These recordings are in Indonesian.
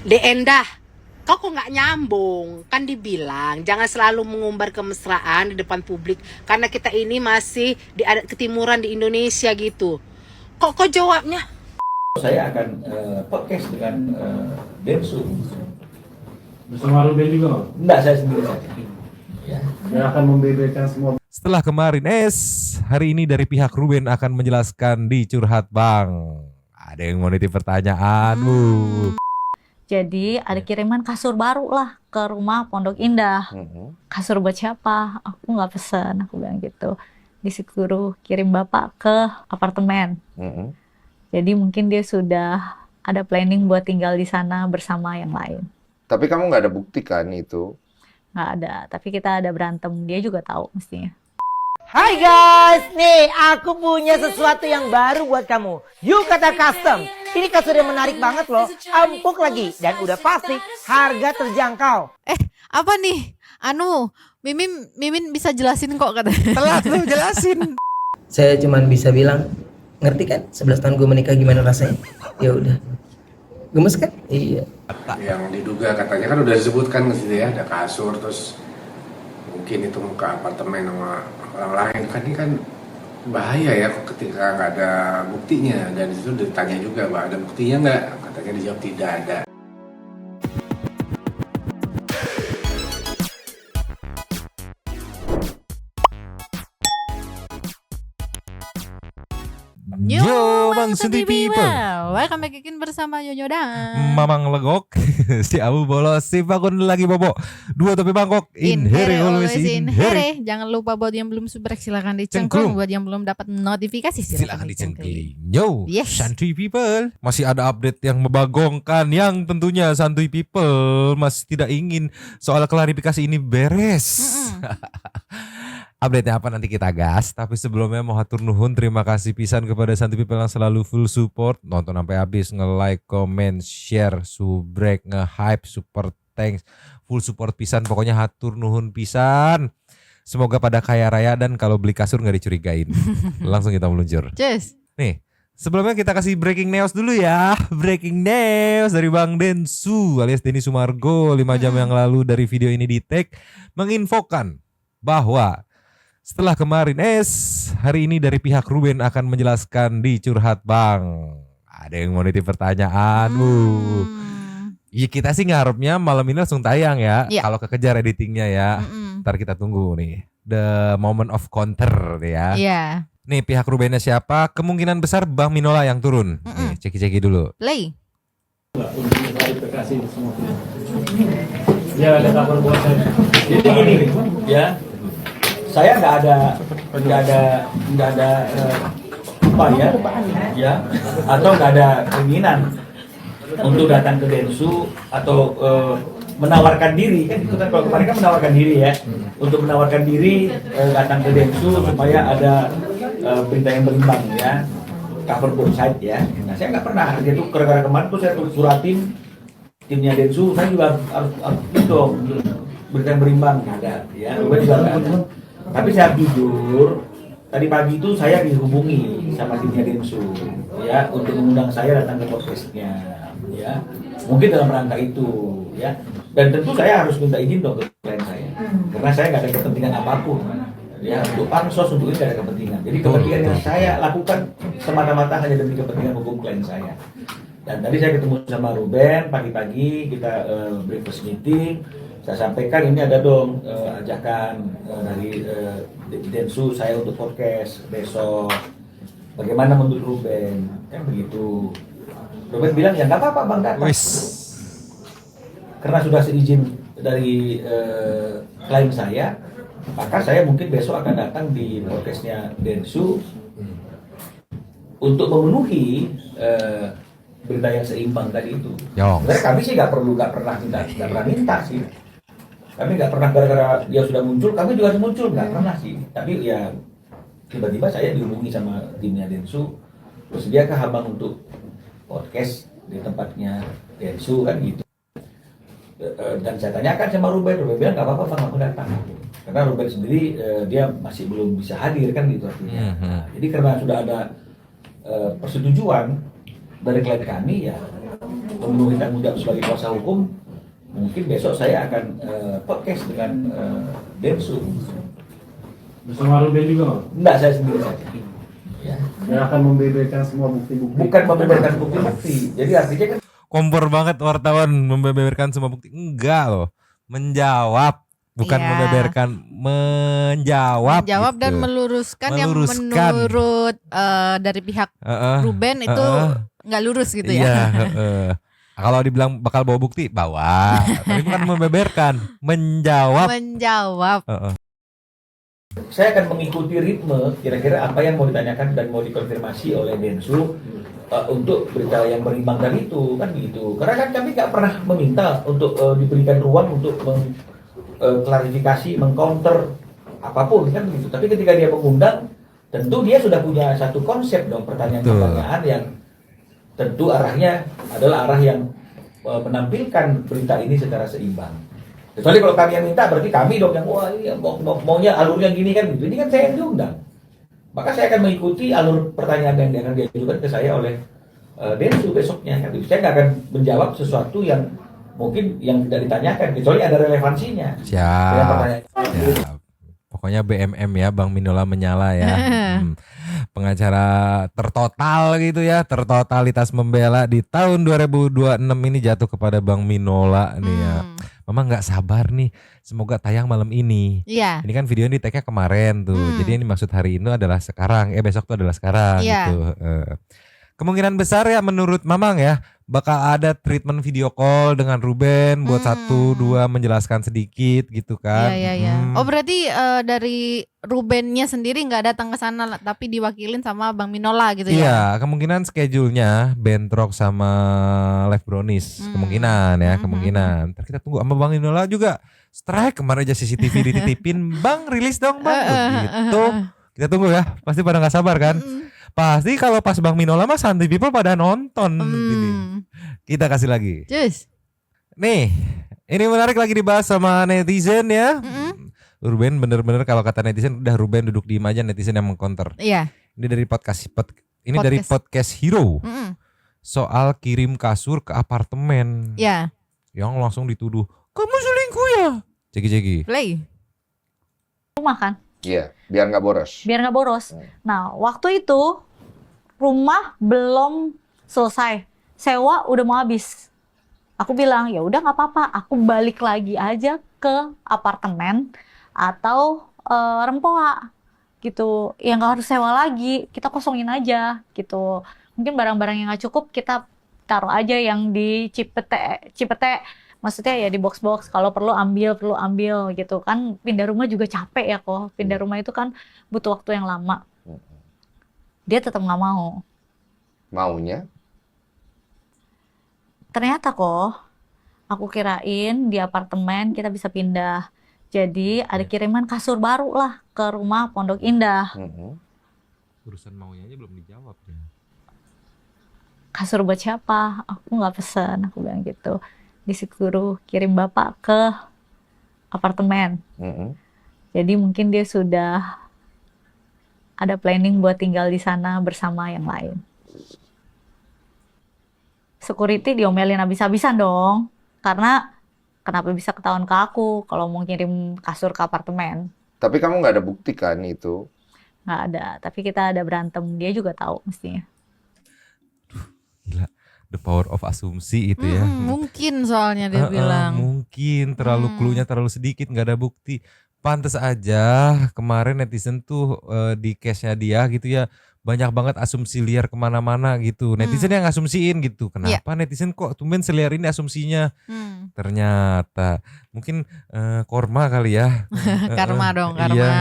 Endah, kok nggak nyambung? Kan dibilang jangan selalu mengumbar kemesraan di depan publik karena kita ini masih di adat ketimuran di Indonesia gitu. Kok jawabnya? Saya akan podcast dengan Densu. Bersama Ruben juga? Enggak, saya sendiri saja. Ya. Dia akan membeberkan semua. Setelah kemarin hari ini dari pihak Ruben akan menjelaskan di Curhat Bang. Ada yang mau nitip pertanyaan, Bu. Jadi ada kiriman kasur baru lah ke rumah Pondok Indah. Kasur buat siapa? Aku nggak pesen, aku bilang gitu. Disuruh kirim bapak ke apartemen. Jadi mungkin dia sudah ada planning buat tinggal di sana bersama yang lain. Tapi kamu nggak ada bukti kan itu? Nggak ada, tapi kita ada berantem. Dia juga tahu mestinya. Hai guys, nih aku punya sesuatu yang baru buat kamu. Yukata Custom. Ini kasur yang menarik banget loh, empuk lagi dan udah pasti harga terjangkau. Apa nih? Mimin bisa jelasin kok katanya. Telat lu jelasin. Saya cuman bisa bilang, ngerti kan? 11 tahun gue menikah gimana rasanya? Ya udah. Gemes kan? Iya. Yang diduga katanya kan udah disebutkan ke situ ya, ada kasur terus mungkin itu ke apartemen sama orang lain kan, ini kan bahaya ya ketika nggak ada buktinya, dan itu ditanya juga bahwa ada buktinya nggak, katanya dijawab tidak ada. Yo, Bang Sunti People. Welcome back again bersama Yoyo dan Mamang Legok, si Abu bolos, si Fakun lagi bobo. Dua topi Bangkok, in here always in here. Jangan lupa buat yang belum subscribe silakan dicengklung. Buat yang belum dapat notifikasi Silakan dicengkeling. Yo, Yes. Santuy People. Masih ada update yang membagongkan yang tentunya Santuy People masih tidak ingin soal klarifikasi ini beres. Update-nya apa nanti kita gas. Tapi sebelumnya mau hatur nuhun, terima kasih pisan kepada Santuy People yang selalu full support, nonton sampai habis, nge-like, comment, share, subrek, nge-hype, super thanks, full support pisan. Pokoknya hatur nuhun pisan. Semoga pada kaya raya dan kalau beli kasur nggak dicurigain. Langsung kita meluncur. Cheers. Nih, sebelumnya kita kasih breaking news dulu ya. Breaking news dari Bang Densu alias Denny Sumargo 5 jam yang lalu dari video ini di tag menginfokan bahwa setelah kemarin hari ini dari pihak Ruben akan menjelaskan di Curhat Bang. Ada yang mau nitip pertanyaan, Bu. Ya kita sih ngarepnya malam ini langsung tayang ya. Kalau kekejar editingnya ya. Ntar kita tunggu nih the moment of counter nih ya. Nih pihak Rubennya siapa? Kemungkinan besar Bang Minola yang turun. Nih ceki-ceki dulu. Play. Untuk klarifikasi semua. Ya ada kabar buat saya. Jadi gini, ya. Saya nggak ada upaya, ya, atau nggak ada keinginan untuk datang ke Densu atau menawarkan diri, kan itu kan kalau kemarin kan menawarkan diri ya, untuk menawarkan diri datang ke Densu supaya ada berita yang berimbang ya, cover both side ya. Nah saya nggak pernah, itu gara-gara kemarin tuh saya suratin timnya Densu, saya juga harus dong berita yang berimbang, nggak ada ya, juga nggak ada. Tapi saya jujur, tadi pagi itu saya dihubungi sama timnya Densu ya untuk mengundang saya datang ke podcastnya ya, mungkin dalam rangka itu ya, dan tentu saya harus minta izin dong ke klien saya karena saya nggak ada kepentingan apapun ya, untuk pansos untuk ini nggak ada kepentingan, jadi kepentingan yang saya lakukan semata-mata hanya demi kepentingan hukum klien saya. Dan tadi saya ketemu sama Ruben pagi-pagi, kita breakfast meeting. Saya sampaikan ini ada dong ajakan dari Densu saya untuk podcast besok. Bagaimana menurut Ruben? Kan begitu. Ruben bilang ya nggak apa-apa Bang datang. Karena sudah seizin dari klien saya, maka saya mungkin besok akan datang di podcastnya Densu untuk memenuhi berita yang seimbang tadi itu. Sebenarnya kami sih nggak pernah minta sih. Kami nggak pernah gara-gara dia sudah muncul, kami juga harus muncul, nggak pernah sih. Tapi ya tiba-tiba saya dihubungi sama timnya Densu, bersediakah abang untuk podcast di tempatnya Densu kan gitu. Dan saya tanyakan sama Ruben bilang nggak apa-apa bang, aku datang. Karena Ruben sendiri dia masih belum bisa hadir kan gitu artinya. Jadi karena sudah ada persetujuan dari klien kami ya memenuhi tanggung jawab sebagai kuasa hukum, mungkin besok saya akan podcast dengan Densu. Bersama Ruben juga nggak? Enggak, saya sendiri saja. Ya. Yang akan membeberkan semua bukti-bukti. Bukan membeberkan bukti-bukti. Jadi artinya kan Kompor banget wartawan membeberkan semua bukti. Enggak loh. Menjawab. Bukan Iya. membeberkan. Menjawab dan gitu. meluruskan, Meluruskan. yang menurut dari pihak Ruben itu nggak lurus gitu Iya, ya. Kalau dibilang bakal bawa bukti, bawa. Tapi bukan membeberkan. Menjawab. Menjawab. saya akan mengikuti ritme kira-kira apa yang mau ditanyakan dan mau dikonfirmasi oleh Densu untuk berita yang berimbang tadi itu kan begitu. Karena kan kami nggak pernah meminta untuk diberikan ruang untuk klarifikasi, mengcounter apapun kan begitu. Tapi ketika dia mengundang, tentu dia sudah punya satu konsep dong pertanyaan-pertanyaan yang tentu arahnya adalah arah yang menampilkan berita ini secara seimbang. Kecuali kalau kami yang minta, berarti kami dong yang wah ini maunya alurnya gini kan gitu. Ini kan saya yang diundang. Maka saya akan mengikuti alur pertanyaan yang akan diajukan ke saya oleh Densu besoknya kan gitu. Saya nggak akan menjawab sesuatu yang mungkin yang tidak ditanyakan kecuali ada relevansinya. Siap. Pokoknya BMM ya, Bang Minola menyala ya. Pengacara tertotal gitu ya, tertotalitas membela di tahun 2026 ini jatuh kepada Bang Minola nih ya. Mama nggak sabar nih, semoga tayang malam ini. Iya. Ini kan video ini tag-nya kemarin tuh, jadi ini maksud hari ini adalah sekarang, besok tuh adalah sekarang Iya. gitu. Kemungkinan besar ya menurut Mamang ya, bakal ada treatment video call dengan Ruben buat 1-2 menjelaskan sedikit gitu kan. Iya. Oh berarti dari Rubennya sendiri nggak datang ke sana, tapi diwakilin sama Bang Minola gitu ya? Iya, kemungkinan schedule-nya bentrok sama Live Brownies, kemungkinan ya, kemungkinan. Ntar kita tunggu sama Bang Minola juga. Strike kemarin aja CCTV dititipin, Bang rilis dong Bang, gitu. Kita tunggu ya, pasti pada nggak sabar kan. Pasti kalau pas Bang Minola mah Santai People pada nonton gini. Kita kasih lagi. Cus. Nih, ini menarik lagi dibahas sama netizen ya. Ruben bener-bener kalau kata netizen udah Ruben duduk diem aja, netizen yang mengcounter. Iya. Ini dari dari podcast Hero. Soal kirim kasur ke apartemen. Iya. Yang langsung dituduh, kamu selingkuh ya? Ceki-ceki. Play. Rumah kan? Iya, biar nggak boros. Biar nggak boros. Nah, waktu itu rumah belum selesai, sewa udah mau habis. Aku bilang ya udah nggak apa-apa, aku balik lagi aja ke apartemen atau Rempoa gitu. Ya nggak harus sewa lagi, kita kosongin aja gitu. Mungkin barang-barang yang nggak cukup kita taruh aja yang di Cipete. Maksudnya ya di box-box, kalau perlu ambil gitu kan. Pindah rumah juga capek ya kok. Pindah rumah itu kan butuh waktu yang lama. Dia tetap nggak mau. Maunya? Ternyata kok, aku kirain di apartemen kita bisa pindah. Jadi ada kiriman kasur baru lah ke rumah Pondok Indah. Urusan maunya aja belum dijawab ya. Kasur buat siapa? Aku nggak pesen, aku bilang gitu. Disuruh kirim bapak ke apartemen. Jadi mungkin dia sudah ada planning buat tinggal di sana bersama yang lain. Security diomelin habis-habisan dong. Karena kenapa bisa ketahuan ke aku kalau mau kirim kasur ke apartemen. Tapi kamu nggak ada bukti kan itu? Nggak ada, tapi kita ada berantem. Dia juga tahu mestinya. Gila, the power of asumsi itu ya. Mungkin soalnya dia bilang. Mungkin terlalu clue-nya terlalu sedikit, nggak ada bukti. Pantes aja kemarin netizen tuh di case-nya dia gitu ya, banyak banget asumsi liar kemana-mana gitu. Netizen yang asumsiin gitu. Kenapa netizen kok tumben seliar ini asumsinya? Ternyata mungkin korma kali ya. Karma dong, karma. Iya,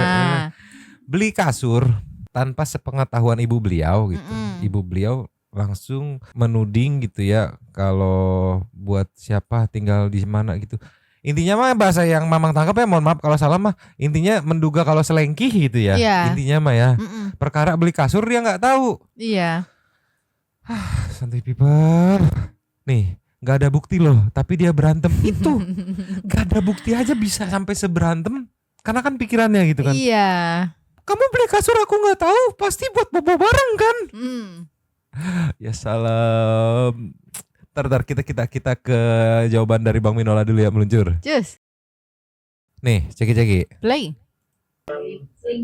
beli kasur tanpa sepengetahuan ibu beliau gitu. Ibu beliau langsung menuding gitu ya, kalau buat siapa tinggal di mana gitu. Intinya mah bahasa yang Mamang tangkap ya, mohon maaf kalau salah mah, intinya menduga kalau selengkih gitu ya. Iya. Intinya mah ya. Perkara beli kasur dia nggak tahu. Iya. Santai people. Nih, nggak ada bukti loh, tapi dia berantem itu. Nggak ada bukti aja bisa sampai seberantem, karena kan pikirannya gitu kan. Iya. Kamu beli kasur aku nggak tahu, pasti buat bobo bareng kan? Ya salam. Ntar kita ke jawaban dari Bang Minola dulu ya, meluncur. Cus. Nih, ceki. Play.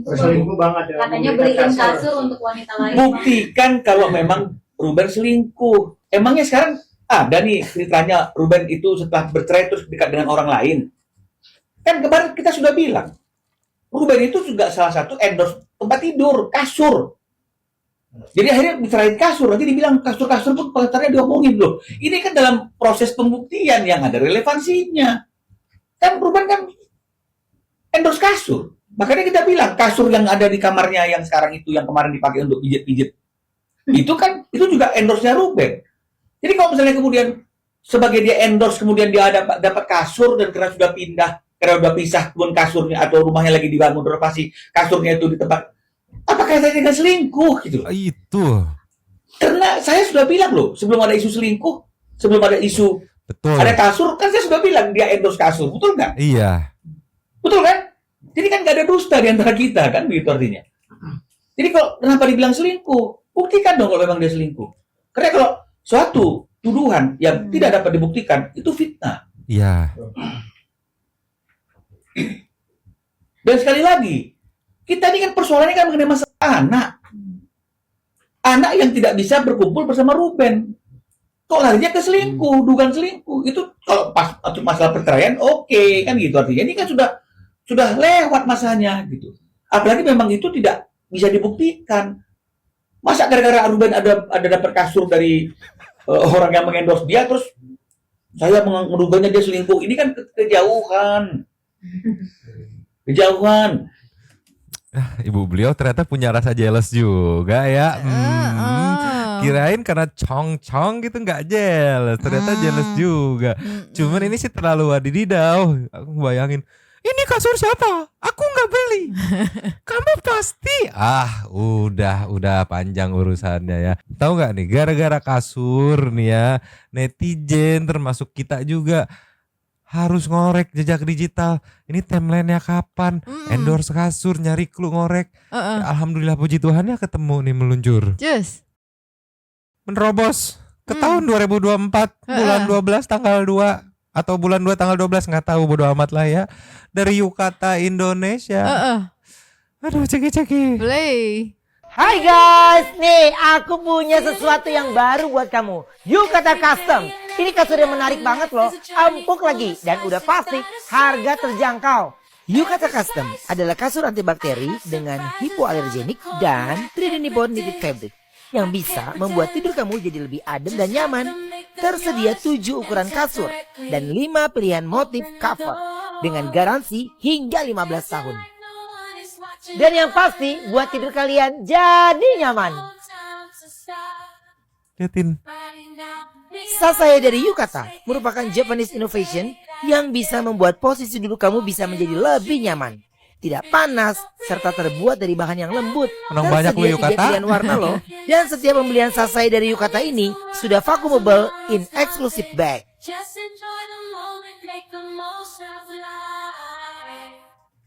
Selingkuh banget ya. Katanya beliin kasur untuk wanita lain. Buktikan kalau memang Ruben selingkuh. Emangnya sekarang ada nih ceritanya Ruben itu setelah bercerai terus dekat dengan orang lain. Kan kemarin kita sudah bilang, Ruben itu juga salah satu endorse tempat tidur, kasur. Jadi akhirnya bicarain kasur, nanti dibilang kasur-kasur pun pengantarnya diomongin loh. Ini kan dalam proses pembuktian yang ada relevansinya. Kan Ruben kan endorse kasur. Makanya kita bilang kasur yang ada di kamarnya yang sekarang itu, yang kemarin dipakai untuk pijit-pijit, itu juga endorse-nya Ruben. Jadi kalau misalnya kemudian sebagai dia endorse, kemudian dia dapat kasur dan karena sudah pindah, karena sudah pisah pun kasurnya atau rumahnya lagi dibangun renovasi, kasurnya itu di tempat, apakah saya tidak selingkuh gitu? Itu. Karena saya sudah bilang loh, sebelum ada isu selingkuh, sebelum ada isu ada kasur, kan saya sudah bilang dia endorse kasur, betul nggak? Iya. Betul kan? Jadi kan nggak ada dusta di antara kita kan, begitu artinya. Jadi kalau kenapa dibilang selingkuh, buktikan dong kalau memang dia selingkuh. Karena kalau suatu tuduhan yang tidak dapat dibuktikan itu fitnah. Iya. Dan sekali lagi, kita ini kan persoalannya kan mengenai masalah anak. Anak yang tidak bisa berkumpul bersama Ruben. Kok larinya ke selingkuh, dugaan selingkuh. Itu kalau pas masalah perceraian, oke, kan gitu artinya. Ini kan sudah lewat masanya gitu. Apalagi memang itu tidak bisa dibuktikan. Masa gara-gara Ruben ada dapat kasur dari orang yang mengendorse dia, terus saya menduga dia selingkuh. Ini kan kejauhan. Ibu beliau ternyata punya rasa jealous juga ya. Kirain karena cong-cong gitu nggak jealous, ternyata jealous juga. Cuman ini sih terlalu wadididau. Aku bayangin, ini kasur siapa? Aku nggak beli. Kamu pasti. Udah panjang urusannya ya. Tahu nggak nih, gara-gara kasur nih ya, netizen termasuk kita juga harus ngorek jejak digital. Ini timelinenya kapan? Endorse kasur, nyari clue ngorek. Alhamdulillah puji Tuhan ya ketemu nih meluncur. Cus. Menerobos ke tahun 2024 bulan 12 tanggal 2 atau bulan 2 tanggal 12, nggak tahu, bodo amat lah ya. Dari Yukata Indonesia. Aduh, ceki. Play. Hai guys, nih aku punya sesuatu yang baru buat kamu. Yukata Custom. Ini kasur yang menarik banget loh, empuk lagi dan udah pasti harga terjangkau. Yukata Custom adalah kasur antibakteri dengan hipoalergenik dan 3D Nippon knitted fabric yang bisa membuat tidur kamu jadi lebih adem dan nyaman. Tersedia 7 ukuran kasur dan 5 pilihan motif cover dengan garansi hingga 15 tahun. Dan yang pasti buat tidur kalian jadi nyaman. Liatin. Sasaya dari Yukata merupakan Japanese innovation yang bisa membuat posisi duduk kamu bisa menjadi lebih nyaman, tidak panas, serta terbuat dari bahan yang lembut. Menang banyak lo Yukata. 3 pilihan warna loh. Dan setiap pembelian Sasaya dari Yukata ini sudah vacuumable in exclusive bag.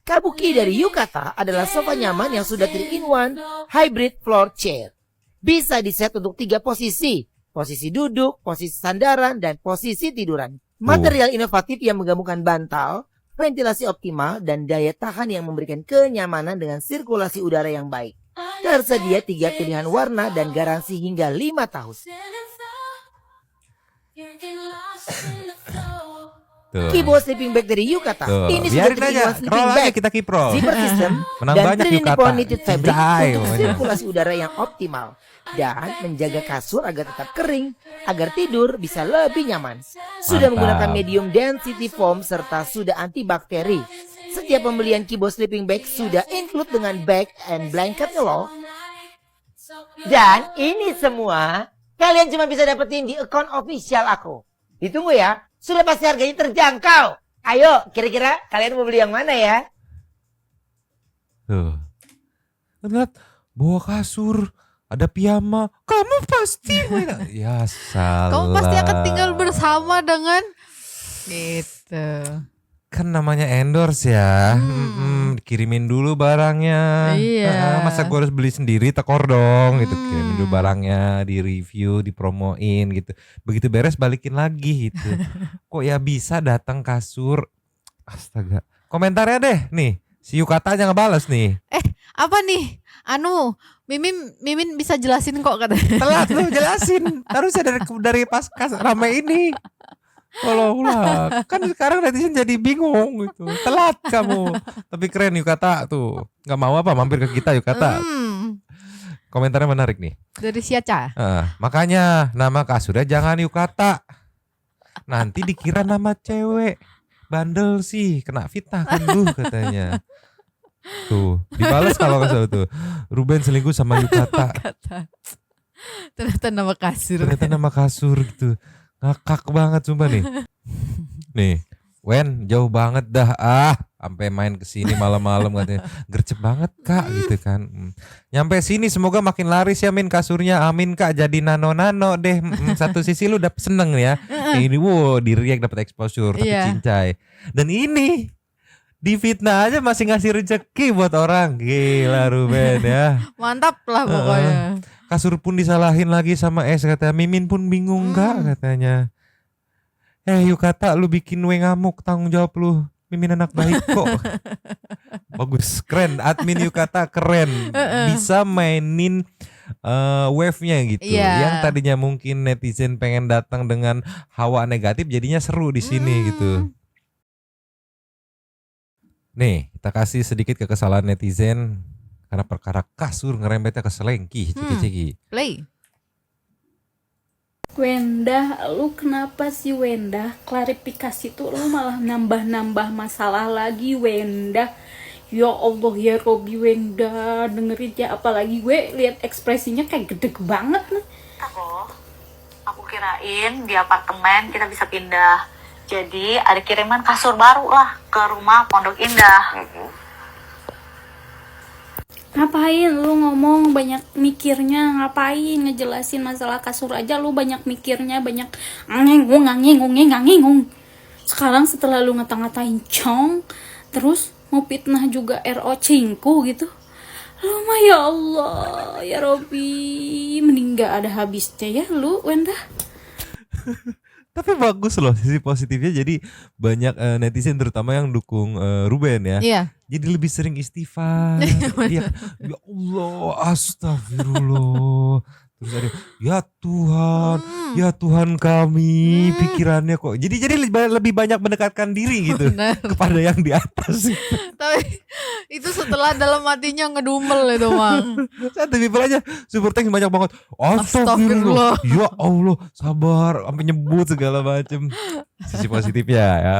Kabuki dari Yukata adalah sofa nyaman yang sudah 3-in-1 hybrid floor chair. Bisa diset untuk 3 posisi. Posisi duduk, posisi sandaran, dan posisi tiduran. Material inovatif yang menggabungkan bantal, ventilasi optimal, dan daya tahan yang memberikan kenyamanan dengan sirkulasi udara yang baik. Tersedia 3 pilihan warna dan garansi hingga 5 tahun. Kibo sleeping bag dari Yukata. Ini sudah 3-in-1 sleeping bag. Kita kiprol. Zipper system Menang dan banyak 3D Yukata. Nippon knitted fabric untuk Banyak. sirkulasi udara yang optimal dan menjaga kasur agar tetap kering, agar tidur bisa lebih nyaman. Sudah Mantap. menggunakan medium density foam serta sudah antibakteri. Setiap pembelian Kibo sleeping bag sudah include dengan bag and blanketnya loh. Dan ini semua kalian cuma bisa dapetin di akun official aku. Ditunggu ya. Sudah pasti harganya terjangkau. Ayo, kira-kira kalian mau beli yang mana ya? Tuh. Lihat, bawa kasur, ada piyama. Kamu pasti ya salah. Kamu pasti akan tinggal bersama dengan gitu. Kan namanya endorse ya. Kirimin dulu barangnya. Iya. Masa gue harus beli sendiri, tekor dong gitu. Kirimin dulu barangnya, di review, dipromoin gitu. Begitu beres balikin lagi gitu. Kok ya bisa datang kasur. Astaga. Komentarnya deh nih. Si Yukata aja ngebales nih. Apa nih? Mimin bisa jelasin kok katanya. Telat lu jelasin. Harusnya dari pas rame ini. Tolonglah. Kan sekarang netizen jadi bingung gitu. Telat kamu. Tapi keren Yukata tuh. Gak mau apa mampir ke kita Yukata. Komentarnya menarik nih. Dari Siaca. Makanya nama kasurnya jangan Yukata. Nanti dikira nama cewek. Bandel sih. Kena fitnah kan lu katanya. Tuh. Dibales kalau nggak salah tuh. Ruben selingkuh sama Yukata. Ternyata nama kasur Gitu. Ngakak banget sumpah nih. Nih, Wen jauh banget dah sampai main kesini malam-malam katanya. Gercep banget Kak gitu kan. Nyampe sini semoga makin laris ya Min kasurnya. Amin Kak jadi nano-nano deh. Satu sisi lu udah seneng ya. Ini di React dapat exposure tapi cincai. Dan ini di fitnah aja masih ngasih rezeki buat orang. Gila Ruben ya. Mantap lah pokoknya. Kasur pun disalahin lagi sama katanya. Mimin pun bingung Kak katanya. Yukata lu bikin we ngamuk, tanggung jawab lu. Mimin anak baik kok. Bagus, keren. Admin Yukata keren. Bisa mainin wave-nya gitu. Yang tadinya mungkin netizen pengen datang dengan hawa negatif jadinya seru di sini gitu. Nih, kita kasih sedikit kekesalan netizen karena perkara kasur ngerembetnya ke selengki, ceki-ceki. Play. Wenda, lu kenapa sih Wenda? Klarifikasi tuh lu malah nambah-nambah masalah lagi Wenda. Ya Allah ya Robi Wenda, dengerin ya, apalagi gue lihat ekspresinya kayak gede banget nih. Aku kirain di apartemen kita bisa pindah. Jadi ada kiriman kasur baru lah ke rumah Pondok Indah. Ngapain lu ngomong banyak mikirnya, ngapain ngejelasin masalah kasur aja lu banyak mikirnya, banyak ngangingung. Sekarang setelah lu ngata-ngatain Chong, terus mau fitnah juga RO Cingku gitu. Lu mah ya Allah, ya Robi, mending gak ada habisnya ya lu Wenda. Tapi bagus loh sisi positifnya, jadi banyak netizen terutama yang dukung Ruben ya. Iya. Jadi lebih sering istighfar. Dia ya Allah, astagfirullah. Terus ada ya Tuhan kami, pikirannya kok. Jadi lebih banyak mendekatkan diri gitu kepada yang di atas. Tapi itu setelah dalam hatinya ngedumel itu Mang. Satu people aja super thanks banyak banget. Astagfirullah. Ya Allah, sabar sampai nyebut segala macem. Sisi positifnya ya.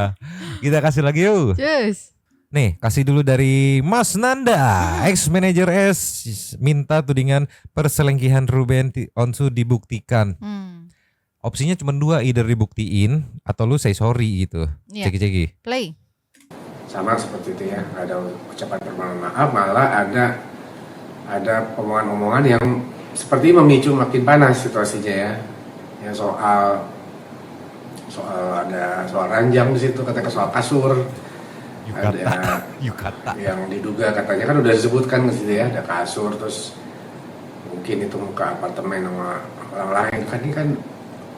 Kita kasih lagi yuk. Yes. Nih, kasih dulu dari Mas Nanda, ex-manager S, minta tudingan perselingkuhan Ruben Onsu dibuktikan. Opsinya cuma dua, either dibuktiin atau lu say sorry gitu. Ceki-ceki. Play. Sama seperti itu ya, nggak ada ucapan permohonan maaf, malah ada omongan-omongan yang seperti memicu makin panas situasinya ya. Ya soal ranjang di situ, katanya soal kasur. Yukata. Yang diduga katanya kan udah disebutkan ke situ ya, ada kasur, terus mungkin itu muka apartemen sama orang lain. Kan ini kan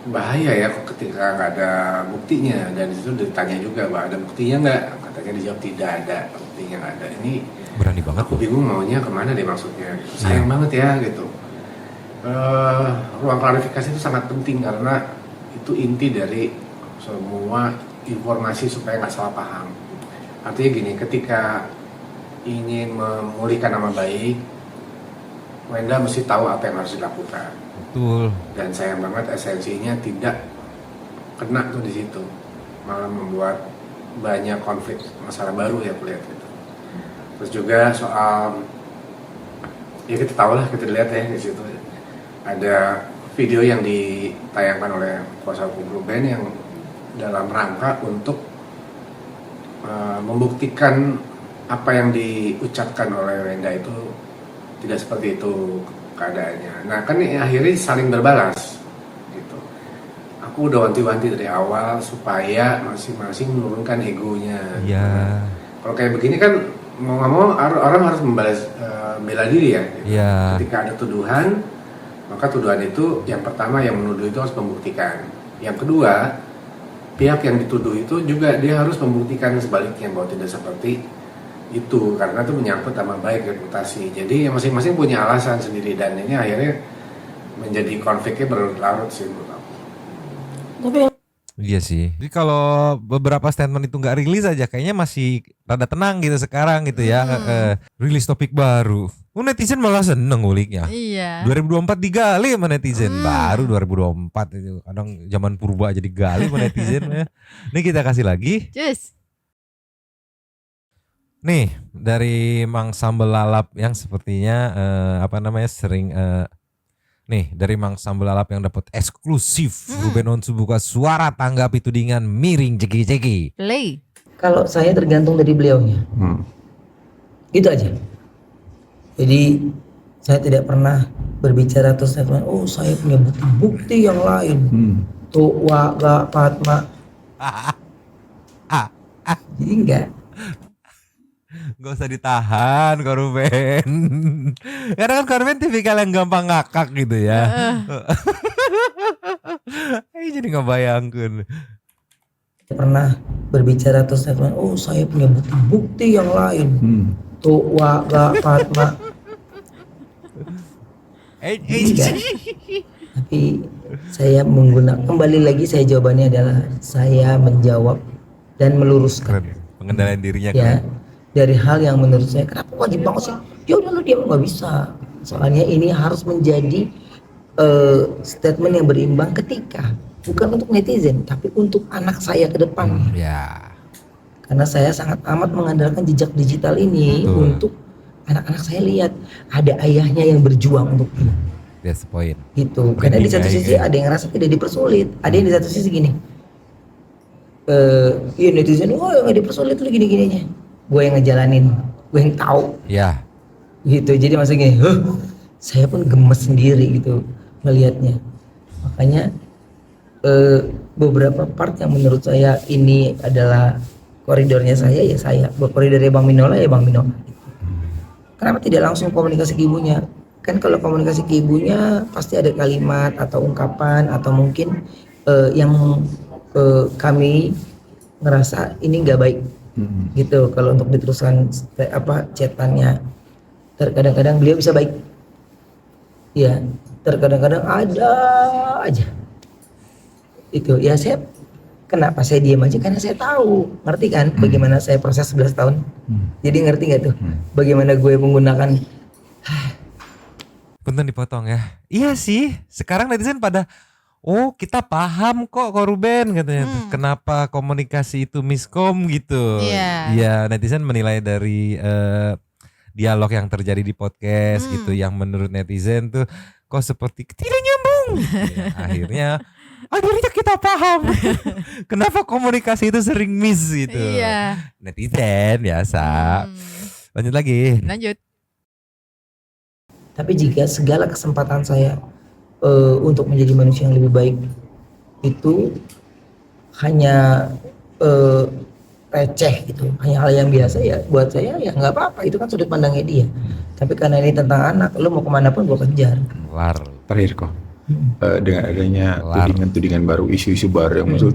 bahaya ya ketika nggak ada buktinya, dan itu ditanya juga bahwa ada buktinya nggak, katanya dijawab tidak ada buktinya, nggak ada. Ini berani banget. Aku bingung maunya kemana deh maksudnya. Sayang banget ya gitu. Ruang klarifikasi itu sangat penting karena itu inti dari semua informasi supaya nggak salah paham. Artinya gini, ketika ingin memulihkan nama baik, Wenda mesti tahu apa yang harus dilakukan. Betul. Dan sayang banget esensinya tidak kena tuh di situ, malah membuat banyak konflik, masalah baru ya kulihat gitu. Terus juga soal, ya kita tahu lah, kita lihat ya di situ ada video yang ditayangkan oleh kuasa hukum Ruben yang dalam rangka untuk membuktikan apa yang diucapkan oleh Wenda itu tidak seperti itu keadaannya. Nah kan ini akhirnya saling berbalas gitu. aku udah wanti-wanti dari awal supaya masing-masing menurunkan egonya. Iya. Kalau kayak begini kan mau nggak mau orang harus membalas bela diri ya. Iya. Ketika ada tuduhan, maka tuduhan itu yang pertama yang menuduh itu harus membuktikan. Yang kedua, pihak yang dituduh itu juga dia harus membuktikan sebaliknya bahwa tidak seperti itu, karena itu menyangkut nama baik, reputasi. Jadi masing-masing punya alasan sendiri dan ini akhirnya menjadi konfliknya berlarut sih menurut aku. Iya sih. Jadi kalau beberapa statement itu nggak rilis aja, kayaknya masih rada tenang gitu sekarang gitu ya. Rilis topik baru. Netizen malah seneng nguliknya. Iya. 2024 digali sama netizen. Baru 2024 itu. Kadang zaman purba aja digali sama netizen ya. Ini kita kasih lagi. Cus. Nih dari Mang Sambal Lalap yang sepertinya sering nih dari Mang Sambal Lalap yang dapat eksklusif. Ruben Onsu buka suara tanggapi tudingan miring ceki-ceki. Play. Kalau saya tergantung dari beliaunya. Itu aja. Jadi saya tidak pernah berbicara terus saya bilang, oh saya punya bukti yang lain. Tuh waga Fatma. Jadi enggak. Gak usah ditahan Kak Ruben. Karena kan Kak Ruben tipikal yang gampang ngakak gitu ya. Jadi ngebayangkan. Pernah berbicara terus saya bilang, oh saya punya bukti yang lain. Tuh waga Fatma. Enggak. Tapi saya menggunakan, kembali lagi saya jawabannya adalah saya menjawab dan meluruskan. Keren. Pengendalian dirinya Ya, keren. dari hal yang menurut saya kenapa wajib banget sih? Ya udah lu diam, nggak bisa. Soalnya ini harus menjadi statement yang berimbang ketika bukan untuk netizen tapi untuk anak saya ke depan. Ya. Karena saya sangat amat mengandalkan jejak digital ini untuk anak-anak saya lihat ada ayahnya yang berjuang untuk ini. That's the point. Gitu. Karena di satu sisi ada yang ngerasa tidak dipersulit, ada yang di satu sisi gini. Iya netizen, oh nggak dipersulit lu gini-gininya. Gue yang ngejalanin, gue yang tahu. Ya. Gitu. Jadi maksudnya gini, saya pun gemes sendiri gitu melihatnya. Makanya beberapa part yang menurut saya ini adalah koridornya saya, ya saya. Koridornya Bang Minola ya Bang Minola. Kenapa tidak langsung komunikasi ke ibunya? Kan kalau komunikasi ke ibunya pasti ada kalimat atau ungkapan atau mungkin yang kami ngerasa ini nggak baik. Gitu. Kalau untuk diteruskan chatannya, terkadang-kadang beliau bisa baik. Ya, terkadang-kadang ada aja. Itu ya saya. Kenapa saya diam aja? Karena saya tahu, ngerti kan bagaimana saya proses 11 tahun. Jadi ngerti nggak tuh bagaimana gue menggunakan. Punten dipotong ya. Iya sih. Sekarang netizen pada kita paham kok Ruben katanya. Kenapa komunikasi itu miskom gitu. Iya, netizen menilai dari dialog yang terjadi di podcast gitu yang menurut netizen tuh kok seperti tidak nyambung. Ya, akhirnya kita paham. Kenapa komunikasi itu sering miss gitu. Iya. Netizen biasa. Lanjut lagi. Lanjut. Tapi jika segala kesempatan saya untuk menjadi manusia yang lebih baik itu hanya receh gitu, hanya hal yang biasa, ya buat saya ya nggak apa-apa, itu kan sudut pandangnya dia. Tapi karena ini tentang anak, lu mau kemana pun gua kejar. Lar. Terakhir kok, dengan adanya tudingan-tudingan baru, isu-isu baru yang muncul,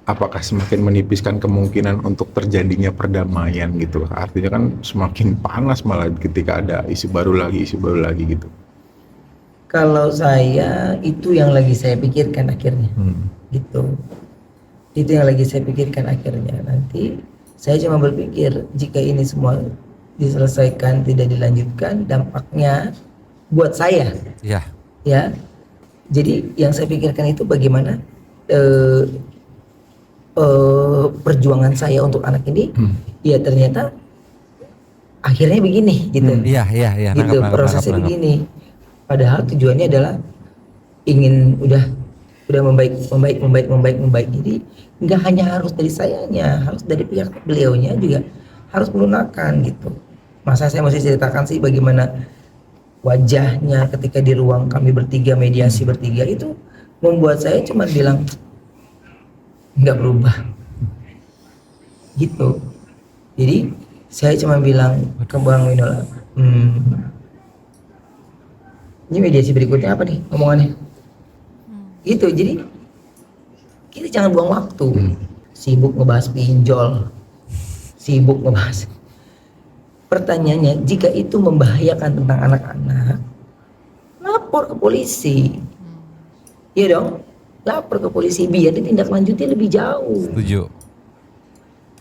apakah semakin menipiskan kemungkinan untuk terjadinya perdamaian gitu? Artinya kan semakin panas malah ketika ada isu baru lagi gitu. Kalau saya itu yang lagi saya pikirkan akhirnya, gitu. Itu yang lagi saya pikirkan akhirnya. Nanti saya cuma berpikir jika ini semua diselesaikan, tidak dilanjutkan, dampaknya buat saya. Iya. Ya. Jadi yang saya pikirkan itu bagaimana perjuangan saya untuk anak ini, ya ternyata akhirnya begini gitu. Iya. Gitu, prosesnya begini. Padahal tujuannya adalah ingin udah membaik. Jadi nggak hanya harus dari sayanya, harus dari pihak beliaunya juga harus melunakan gitu. Masa saya mesti ceritakan sih bagaimana wajahnya ketika di ruang kami bertiga, mediasi bertiga itu membuat saya cuma bilang, nggak berubah gitu. Jadi saya cuma bilang ke Bang Winola, ini mediasi berikutnya apa nih omongannya gitu. Jadi kita jangan buang waktu sibuk ngebahas pinjol, sibuk ngebahas. Pertanyaannya, jika itu membahayakan tentang anak-anak, lapor ke polisi. Iya dong, lapor ke polisi biar ditindaklanjuti lebih jauh. Setuju.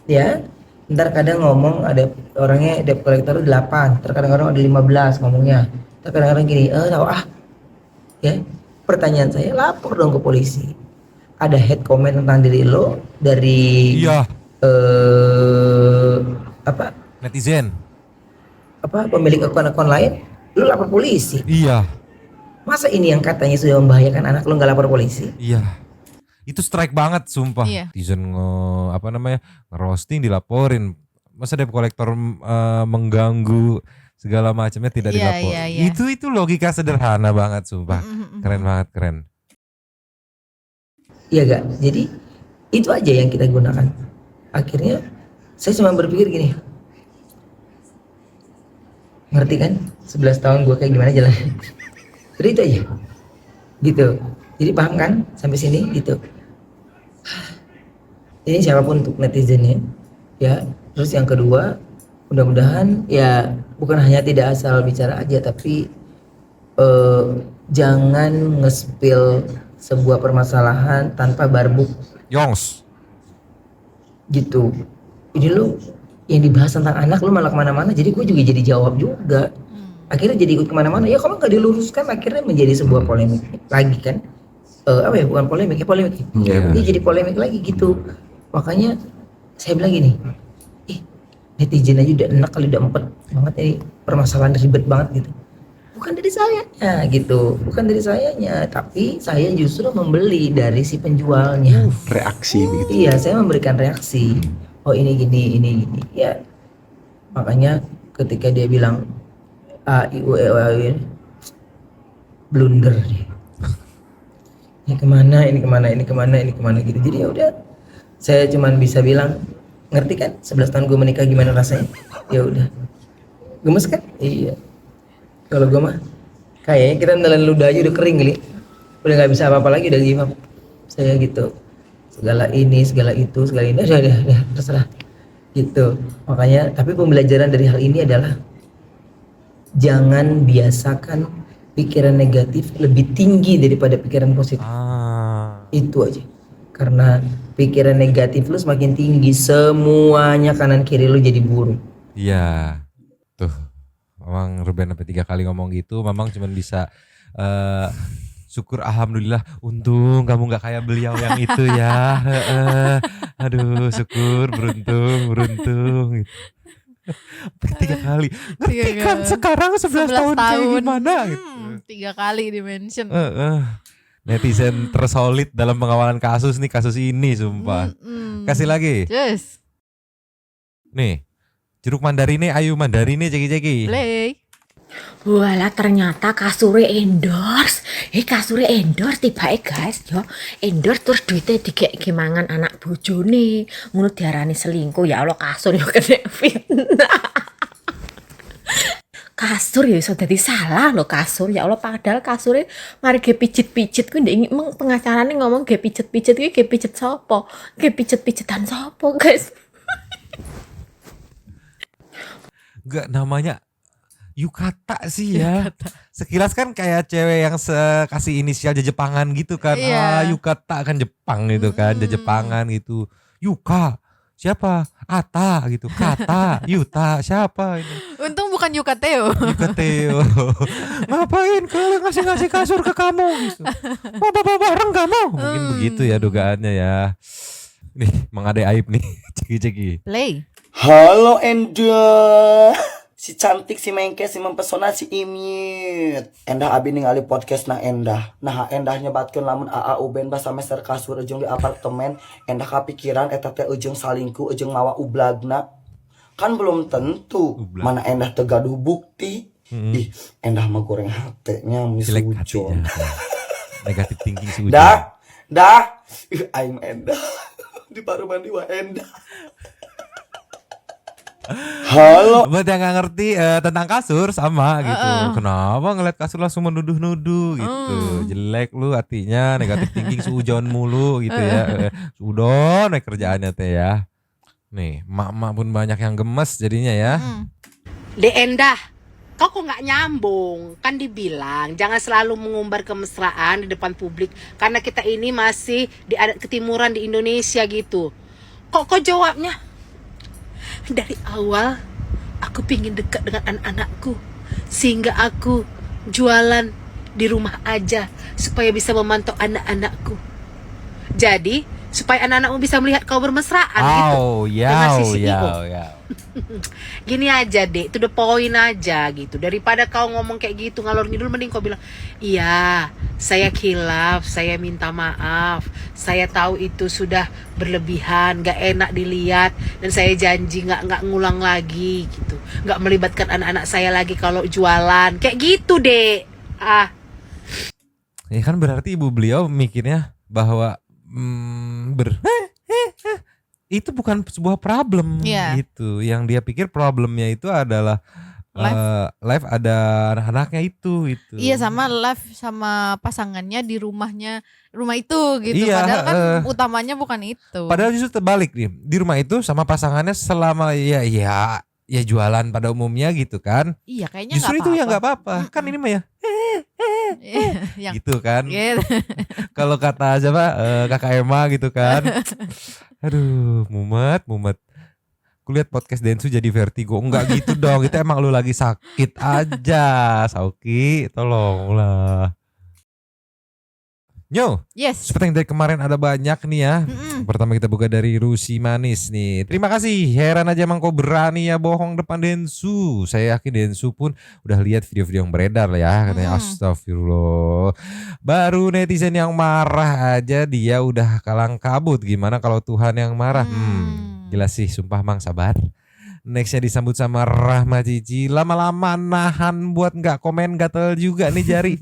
Ya, ntar kadang ngomong ada orangnya debt collector 8, terkadang orang ada 15 ngomongnya. Terkadang gini, tahu ya. Pertanyaan saya, lapor dong ke polisi. Ada head comment tentang diri lo dari netizen, pemilik akun-akun lain, lu lapor polisi. Iya. Masa ini yang katanya sudah membahayakan anak lu nggak lapor polisi? Iya. Itu strike banget sumpah. Iya. Netizen ngerosting dilaporin. Masa debt collector mengganggu segala macamnya tidak dilapor. Iya. Itu logika sederhana banget sumpah. Keren banget, keren. Iya gak? Jadi itu aja yang kita gunakan. Akhirnya saya cuma berpikir gini, ngerti kan 11 tahun gue kayak gimana jalannya. Jadi itu aja gitu. Jadi paham kan sampai sini gitu. Ini siapapun untuk netizennya ya. Terus yang kedua, mudah-mudahan ya bukan hanya tidak asal bicara aja, tapi jangan nge-spill sebuah permasalahan tanpa barbuk. Yongs Gitu. Ini lu yang dibahas tentang anak lu malah kemana-mana, jadi gue juga jadi jawab juga. Akhirnya jadi ikut kemana-mana. Ya kalau nggak diluruskan akhirnya menjadi sebuah polemik lagi kan. Bukan polemik, polemik. Dia jadi polemik lagi gitu. Makanya saya bilang gini, netizen aja udah enak kali, udah empet banget ini permasalahan ribet banget gitu. Bukan dari sayanya gitu, bukan dari sayanya, tapi saya justru membeli dari si penjualnya. Reaksi begitu. Iya, saya memberikan reaksi. Oh ini gini. Ya, makanya ketika dia bilang blunder deh. Ini kemana gitu. Jadi ya udah, saya cuman bisa bilang, ngerti kan 11 tahun gue menikah gimana rasanya? Ya udah, gemes kan? Iya. Kalau gue mah kayaknya kita nelan ludah aja udah kering kali, udah nggak bisa apa-apa lagi, udah give up. Saya gitu, segala ini udah terserah gitu. Makanya tapi pembelajaran dari hal ini adalah jangan biasakan pikiran negatif lebih tinggi daripada pikiran positif. Itu aja. Karena pikiran negatif lu semakin tinggi, semuanya kanan kiri lu jadi buruk. Iya. Tuh. Memang Ruben sampai 3 kali ngomong gitu, memang cuman bisa syukur alhamdulillah, untung kamu nggak kayak beliau yang itu ya. Aduh, syukur, beruntung gitu. 3 kali. Ngerti kan sekarang 11 tahun kayak gimana gitu. 3 kali di-mention. Netizen tersolid dalam pengawalan kasus ini sumpah. Kasih lagi. Yes. Nih. Jeruk mandarine, ayu mandarine, ceki-ceki. Play. Walah ternyata kasure endorse. Kasure endorse tibake guys, yo. Endorse terus duitnya digek mangan anak bojone. Ngono diarani selingkuh. Ya Allah, kasur yo kena fitnah. Kasur ya iso dadi salah loh kasur. Ya Allah, padahal kasure mari ge pijit-pijit ku ndek pengacarane ngomong ge pijet-pijet kuwi ge pijet sapa? Ge pijet-pijetan sapa, guys? Enggak, namanya yukata sih ya. Sekilas kan kayak cewek yang kasih inisial Jepangan gitu kan. Yukata kan Jepang gitu kan, Jepangan gitu. Yuka, siapa? Ata gitu. Kata, Yuta, siapa ini? Untung bukan Yukateo. Ngapain kalau ngasih kasur ke kamu gitu. Mau bawa bareng kamu? Mungkin begitu ya dugaannya ya. Nih, Mang Ade Aib nih. Ceki-ceki. Play. Halo Endah, si cantik, si mengkes, si mempesona, si imit. Endah abi ningali podcast nah Endah. Nah Endahnya batkeun lamun AA Uben basa semester kasur ujung di apartemen. Endah kapikiran eta teh ujung salingkuh, ujung mawa ublagna. Kan belum tentu. Mana Endah teu gaduh bukti. Ih, Endah mah goreng hatenya misujon. Negatif thinking sujon. Dah. Aing Endah. di Parumandi Waenda. Halo. Buat yang nggak ngerti tentang kasur sama gitu. Kenapa ngeliat kasur langsung menuduh-nuduh gitu. Jelek lu hatinya, negatif thinking, suujon mulu gitu ya. Suudon kerjaannya teh ya. Nih, mak-mak pun banyak yang gemes jadinya ya. Dek Endah, kau kok nggak nyambung? Kan dibilang jangan selalu mengumbar kemesraan di depan publik karena kita ini masih di adat ketimuran di Indonesia gitu. Kok jawabnya? Dari awal aku pingin dekat dengan anak-anakku sehingga aku jualan di rumah aja supaya bisa memantau anak-anakku. Jadi supaya anak-anakmu bisa melihat kau bermesraan gitu dengan si CEO. Gini aja Dek, to the point aja gitu. Daripada kau ngomong kayak gitu ngalor ngidul, mending kau bilang, iya saya khilaf, saya minta maaf, saya tahu itu sudah berlebihan, gak enak dilihat, dan saya janji gak ngulang lagi gitu, gak melibatkan anak-anak saya lagi kalau jualan kayak gitu Dek. Ya kan berarti ibu beliau mikirnya bahwa itu bukan sebuah problem gitu. Yang dia pikir problemnya itu adalah live ada anak-anaknya itu. Iya, sama live sama pasangannya di rumah itu gitu. Iya, Padahal kan utamanya bukan itu. Padahal justru terbalik nih. Di rumah itu sama pasangannya selama ya jualan pada umumnya gitu kan. Iya, kayaknya justru itu ya nggak apa-apa. Kan ini mah ya gitu kan. Kalau kata siapa kakak Emma gitu kan. Aduh, mumet. Kulihat podcast Densu jadi vertigo. Enggak gitu dong. Itu emang lu lagi sakit aja. Sauki, tolonglah. Yes. Seperti yang dari kemarin ada banyak nih ya. Pertama kita buka dari Rusi Manis nih. Terima kasih. Heran aja emang kau berani ya bohong depan Densu. Saya yakin Densu pun udah lihat video-video yang beredar lah ya. Katanya astagfirullah. Baru netizen yang marah aja dia udah kalang kabut. Gimana kalau Tuhan yang marah? Jelas sih, sumpah Mang, sabar. Nextnya disambut sama Rahma Cici. Lama-lama nahan buat nggak komen, gatel juga nih jari.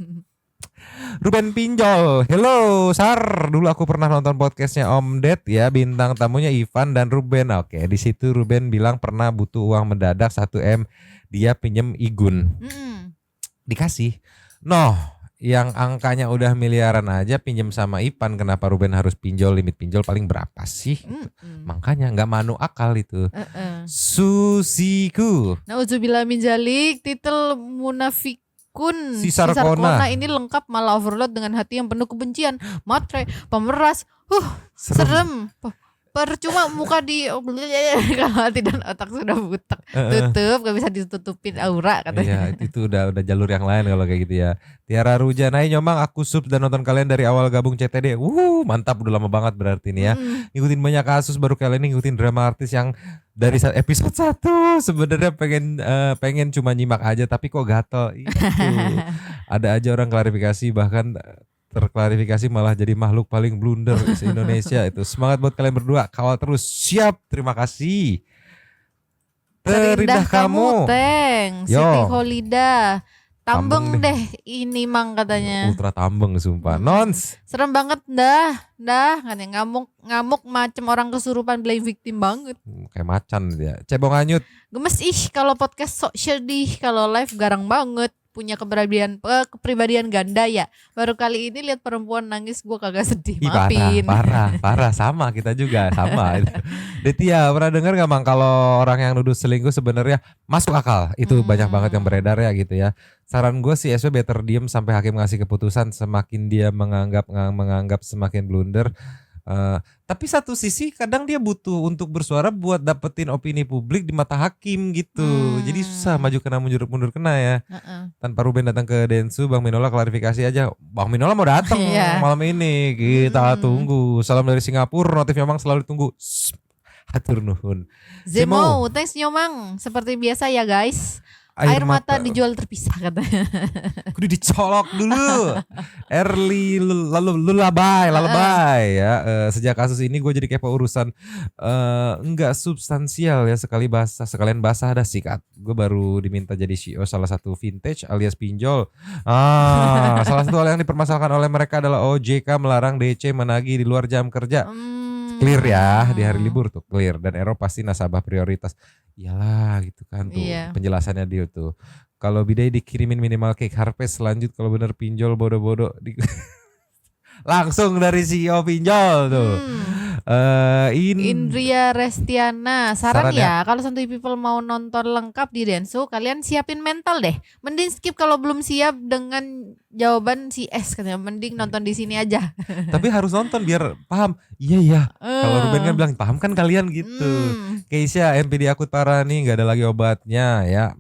Ruben Pinjol, hello Sar, dulu aku pernah nonton podcastnya Om Ded ya, bintang tamunya Ivan dan Ruben. Oke, di situ Ruben bilang pernah butuh uang mendadak 1M, dia pinjem Igun, dikasih. Noh, yang angkanya udah miliaran aja pinjem sama Ivan, kenapa Ruben harus pinjol, limit pinjol paling berapa sih? Makanya nggak manu akal itu. Susiku. Nauzubillah min zalik, titel munafik. Sisar Kona ini lengkap malah overload dengan hati yang penuh kebencian, matre, pemeras, serem. Percuma muka di kalau hati dan otak sudah butek, tutup, gak bisa ditutupin aura katanya. Iya, itu udah jalur yang lain kalau kayak gitu ya. Tiara Rujanai, Nyomang aku sub dan nonton kalian dari awal gabung CTD. Mantap, udah lama banget berarti nih ya. Ngikutin banyak kasus, baru kali ini ngikutin drama artis yang dari episode 1 sebenarnya pengen cuma nyimak aja tapi kok gatel. Itu. Ada aja orang klarifikasi, bahkan terklarifikasi malah jadi makhluk paling blunder se-Indonesia itu. Semangat buat kalian berdua, kawal terus. Siap, terima kasih. Terindah kamu, Teng, Siti Holida. Tambeng deh ini Mang katanya. Ultra tambeng sumpah. Nons. Serem banget dah katanya, ngamuk macem orang kesurupan, blame victim banget. Kayak macan dia. Cebong anyut. Gemes kalau podcast sok sedih, kalau live garang banget. Punya kepribadian ganda ya. Baru kali ini lihat perempuan nangis gue kagak sedih. Maafin. Parah sama kita juga sama. Detia, pernah dengar gak Mang kalau orang yang nuduh selingkuh sebenarnya masuk akal? Itu banyak banget yang beredar ya gitu ya. Saran gue sih SW better diem sampai hakim ngasih keputusan. Semakin dia menganggap semakin blunder. Tapi satu sisi kadang dia butuh untuk bersuara buat dapetin opini publik di mata hakim gitu. Jadi susah maju kena mundur kena ya. Tanpa Ruben datang ke Densu, Bang Minola klarifikasi aja. Bang Minola mau datang malam ini, kita tunggu. Salam dari Singapura, notif Nyomang selalu tunggu. Hatur nuhun. Zemo, thanks Nyomang. Seperti biasa ya guys. Air mata dijual terpisah katanya. Kudu dicolok dulu. Early lullaby ya. Sejak kasus ini gue jadi kepo urusan enggak substansial ya, sekalian basah ada sikat. Gue baru diminta jadi CEO salah satu vintage alias pinjol. Salah satu hal yang dipermasalahkan oleh mereka adalah OJK melarang DC menagih di luar jam kerja. Clear ya, di hari libur tuh clear. Dan Ero pasti nasabah prioritas. Iyalah gitu kan tuh Iya. penjelasannya dia tuh. Kalau bidai dikirimin minimal cake harvest, selanjut kalau bener pinjol bodoh-bodoh langsung dari CEO pinjol tuh. Indria Restiana, saran Saran ya? ya kalau Santuy People mau nonton lengkap di Densu, kalian siapin mental deh. Mending skip kalau belum siap dengan jawaban si S katanya. Mending nonton di sini aja. Tapi harus nonton biar paham. Iya ya. Kalau Ruben kan bilang paham kan kalian gitu. Keisha NPD akut parah nih, nggak ada lagi obatnya ya.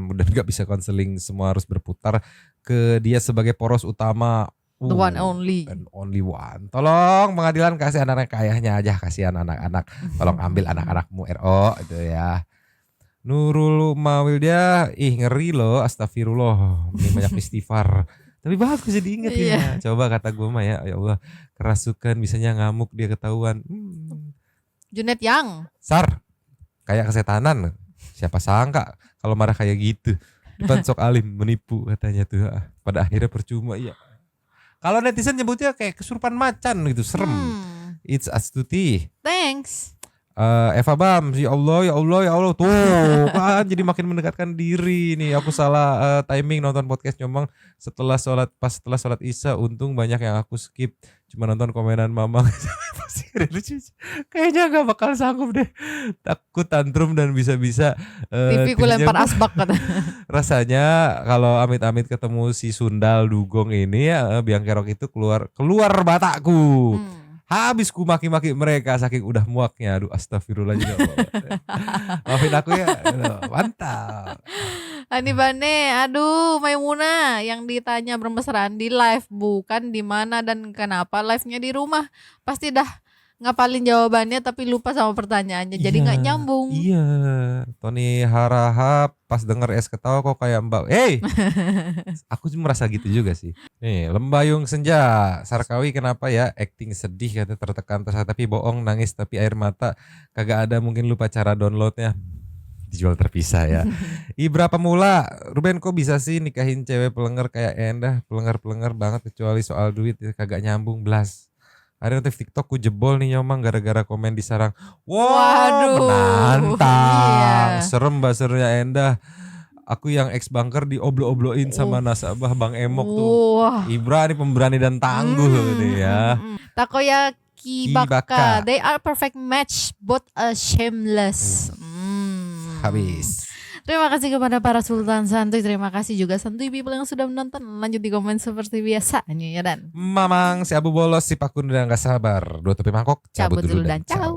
Udah nggak bisa konseling, semua harus berputar ke dia sebagai poros utama. The one only. And only one. Tolong pengadilan kasih anak-anak kayahnya aja, kasihan anak-anak. Tolong ambil anak-anakmu RO itu ya. Nurul Mawildia, ngeri loh, astagfirullah. Ini banyak istighfar. Tapi bagus jadi inget ya. Coba kata gue mah ya Allah, kerasukan bisanya ngamuk dia ketahuan. Junet Yang. Sar, kayak kesetanan. Siapa sangka kalau marah kayak gitu. Depan sok alim menipu katanya tuh. Pada akhirnya percuma ya. Kalau netizen nyebutnya kayak kesurupan macan gitu, serem. It's Astuti. Thanks. Eva Bam, ya Allah tuh kan jadi makin mendekatkan diri nih. Aku salah timing nonton podcast Nyomang setelah sholat Isya. Untung banyak yang aku skip, cuma nonton komenan Mamang. Kayaknya gak bakal sanggup deh, takut tantrum dan bisa-bisa TV ku lempar asbak kata. Rasanya kalau amit-amit ketemu si Sundal Dugong ini ya, Biang Kerok itu keluar batakku. Habis ku maki-maki mereka saking udah muaknya. Aduh astagfirullah juga. Maafin aku ya. Mantap. Ani Bane, aduh Maimuna yang ditanya bermesraan di live, bukan di mana dan kenapa live-nya di rumah. Pasti dah ngapalin jawabannya tapi lupa sama pertanyaannya, jadi nggak nyambung. Iya, Tony Harahap pas denger es ketawa kok kayak Mbak. Aku merasa gitu juga sih. Nih, Lembayung Senja, Sarkawi kenapa ya acting sedih katanya, tertekan tapi bohong, nangis tapi air mata kagak ada, mungkin lupa cara downloadnya. Dijual terpisah ya. Ibra Pemula, Ruben kok bisa sih nikahin cewek pelenger kayak Endah, pelenger banget kecuali soal duit kagak nyambung blas. Ada notif TikTok ku jebol nih Nyomang gara-gara komen di sarang. Waduh. Menantang. Serem basernya Endah. Aku yang ex banker dioblo-obloin sama nasabah Bang Emok tuh. Ibra nih pemberani dan tangguh nih ya. Takoyaki Baka, they are perfect match, both shameless. Habis. Terima kasih kepada para Sultan Santuy. Terima kasih juga Santuy People yang sudah menonton. Lanjut di komen seperti biasa. Ya dan Mamang si Abu Bolos si Pakun udah gak sabar. 2 tepi mangkok cabut dulu dan ciao.